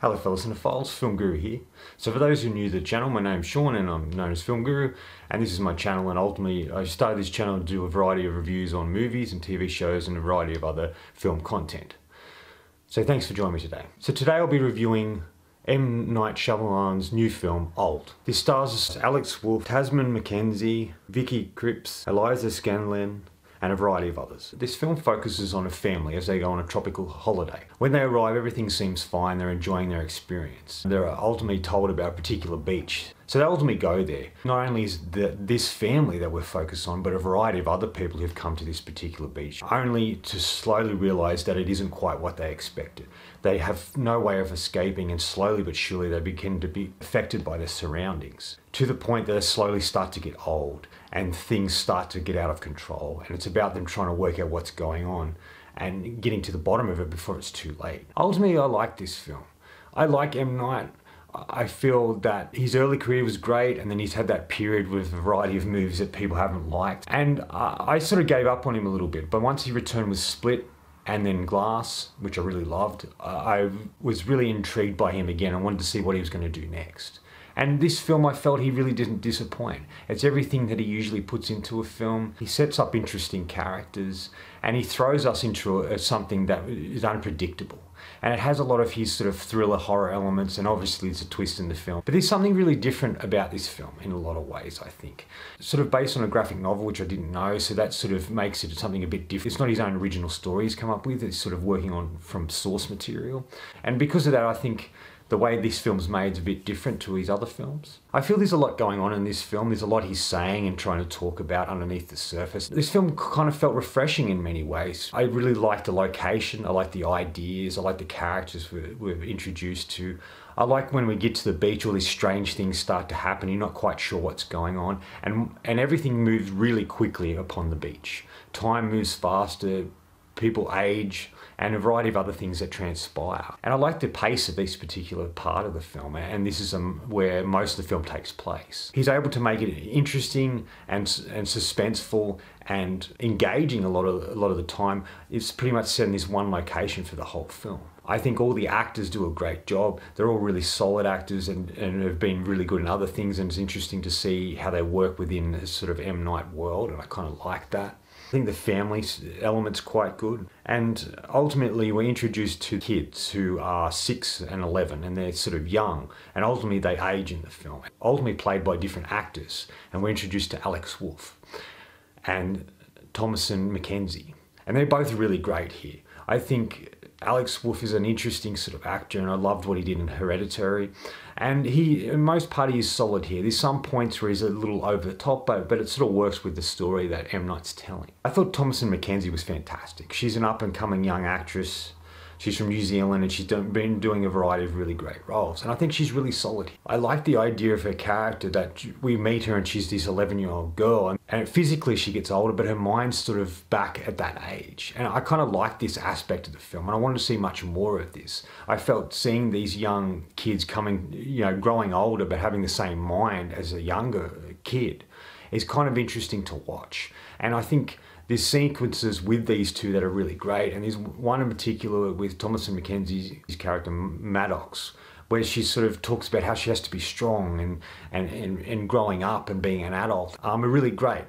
Hello fellas and files, Film Guru here. So for those who are new to the channel, my name's Sean and I'm known as Film Guru, and this is my channel, and ultimately I started this channel to do a variety of reviews on movies and TV shows and a variety of other film content. So thanks for joining me today. So today I'll be reviewing Night Shyamalan's new film, Old. This stars Alex Wolff, Tasman Mackenzie, Vicky Krieps, Eliza Scanlon, and a variety of others. This film focuses on a family as they go on a tropical holiday. When they arrive, everything seems fine, they're enjoying their experience. They're ultimately told about a particular beach. So they ultimately go there. Not only is this family that we're focused on, but a variety of other people who've come to this particular beach, only to slowly realize that it isn't quite what they expected. They have no way of escaping, and slowly but surely they begin to be affected by their surroundings, to the point that they slowly start to get old and things start to get out of control, and it's about them trying to work out what's going on and getting to the bottom of it before it's too late. Ultimately, I like this film. I like M. Night. I feel that his early career was great, and then he's had that period with a variety of movies that people haven't liked, and I sort of gave up on him a little bit. But once he returned with Split and then Glass, which I really loved, I was really intrigued by him again. I wanted to see what he was going to do next. And this film, I felt he really didn't disappoint. It's everything that he usually puts into a film. He sets up interesting characters, and he throws us into something that is unpredictable. And it has a lot of his sort of thriller horror elements, and obviously there's a twist in the film. But there's something really different about this film in a lot of ways, I think. Sort of based on a graphic novel, which I didn't know, so that sort of makes it something a bit different. It's not his own original story he's come up with, it's sort of working on from source material. And because of that, I think the way this film's made is a bit different to his other films. I feel there's a lot going on in this film. There's a lot he's saying and trying to talk about underneath the surface. This film kind of felt refreshing in many ways. I really liked the location, I liked the ideas, I liked the characters we're introduced to. I like when we get to the beach, all these strange things start to happen. You're not quite sure what's going on, and everything moves really quickly upon the beach. Time moves faster, people age, and a variety of other things that transpire. And I like the pace of this particular part of the film, and this is where most of the film takes place. He's able to make it interesting and suspenseful and engaging a lot of the time. It's pretty much set in this one location for the whole film. I think all the actors do a great job. They're all really solid actors and have been really good in other things, and it's interesting to see how they work within this sort of M. Night world, and I kind of like that. I think the family element's quite good. And ultimately we're introduced to kids who are 6 and 11, and they're sort of young, and ultimately they age in the film. Ultimately played by different actors, and we're introduced to Alex Wolff and Thomasin McKenzie. And they're both really great here. I think Alex Wolff is an interesting sort of actor, and I loved what he did in Hereditary. And in most part, he is solid here. There's some points where he's a little over the top, but it sort of works with the story that M. Night's telling. I thought Thomasin McKenzie was fantastic. She's an up-and-coming young actress. She's from New Zealand, and she's been doing a variety of really great roles, and I think she's really solid. I like the idea of her character, that we meet her and she's this 11-year-old girl, and physically she gets older, but her mind's sort of back at that age. And I kind of like this aspect of the film, and I wanted to see much more of this. I felt seeing these young kids growing older, but having the same mind as a younger kid is kind of interesting to watch. And I think there's sequences with these two that are really great, and there's one in particular with Thomasin McKenzie's character Maddox, where she sort of talks about how she has to be strong and growing up and being an adult are really great,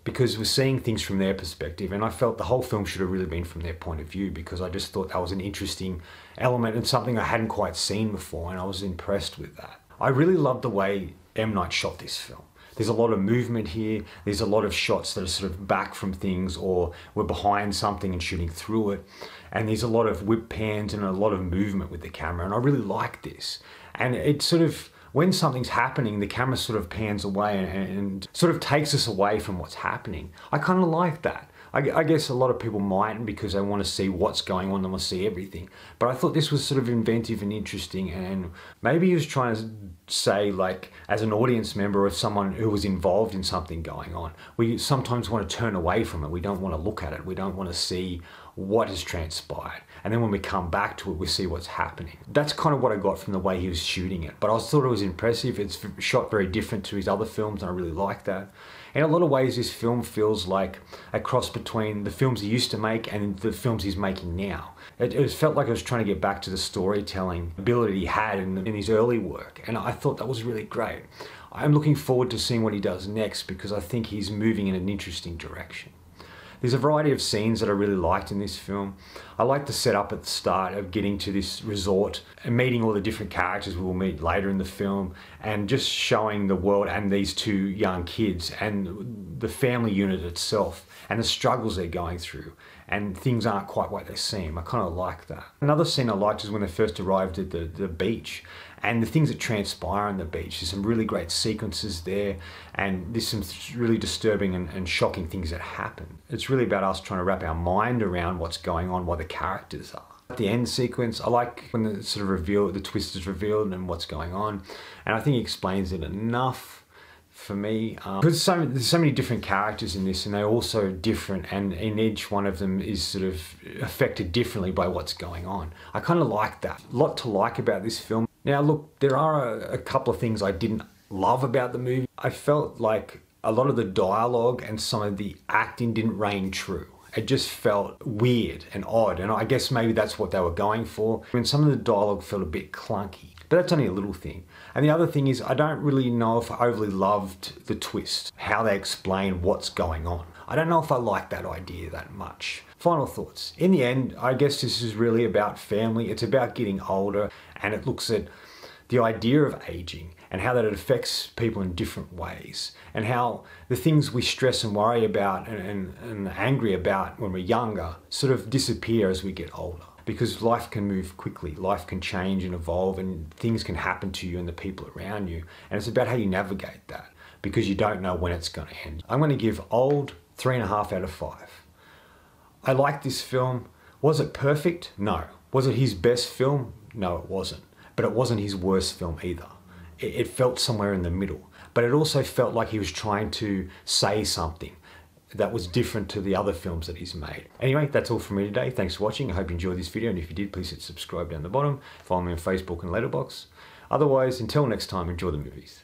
because we're seeing things from their perspective, and I felt the whole film should have really been from their point of view, because I just thought that was an interesting element and something I hadn't quite seen before, and I was impressed with that. I really loved the way M. Night shot this film. There's a lot of movement here. There's a lot of shots that are sort of back from things, or we're behind something and shooting through it. And there's a lot of whip pans and a lot of movement with the camera. And I really like this. And it sort of, when something's happening, the camera sort of pans away and sort of takes us away from what's happening. I kind of like that. I guess a lot of people mightn't, because they want to see what's going on, they want to see everything. But I thought this was sort of inventive and interesting, and maybe he was trying to say, like, as an audience member or someone who was involved in something going on, we sometimes want to turn away from it. We don't want to look at it. We don't want to see what has transpired. And then when we come back to it, we see what's happening. That's kind of what I got from the way he was shooting it. But I thought it was impressive. It's shot very different to his other films, and I really like that. In a lot of ways, this film feels like a cross between the films he used to make and the films he's making now. It felt like I was trying to get back to the storytelling ability he had in his early work, and I thought that was really great. I'm looking forward to seeing what he does next because I think he's moving in an interesting direction. There's a variety of scenes that I really liked in this film. I like the setup at the start of getting to this resort and meeting all the different characters we will meet later in the film, and just showing the world and these two young kids and the family unit itself and the struggles they're going through, and things aren't quite what they seem. I kind of like that. Another scene I liked is when they first arrived at the beach, and the things that transpire on the beach. There's some really great sequences there, and there's some really disturbing and shocking things that happen. It's really about us trying to wrap our mind around what's going on, what the characters are. At the end sequence, I like when the twist is revealed and what's going on, and I think he explains it enough for me. Because there's so many different characters in this, and they're also different, and in each one of them is sort of affected differently by what's going on. I kind of like that. A lot to like about this film. Now look, there are a couple of things I didn't love about the movie. I felt like a lot of the dialogue and some of the acting didn't reign true. It just felt weird and odd, and I guess maybe that's what they were going for. When some of the dialogue felt a bit clunky. But that's only a little thing. And the other thing is, I don't really know if I overly loved the twist, how they explain what's going on. I don't know if I like that idea that much. Final thoughts. In the end, I guess this is really about family. It's about getting older, and it looks at the idea of aging and how that it affects people in different ways, and how the things we stress and worry about and angry about when we're younger sort of disappear as we get older. Because life can move quickly, life can change and evolve, and things can happen to you and the people around you. And it's about how you navigate that, because you don't know when it's going to end. I'm going to give Old 3.5 out of 5. I liked this film. Was it perfect? No. Was it his best film? No, it wasn't. But it wasn't his worst film either. It felt somewhere in the middle. But it also felt like he was trying to say something that was different to the other films that he's made. Anyway, that's all from me today. Thanks for watching. I hope you enjoyed this video, and if you did, please hit subscribe down the bottom. Follow me on Facebook and Letterboxd. Otherwise, until next time, enjoy the movies.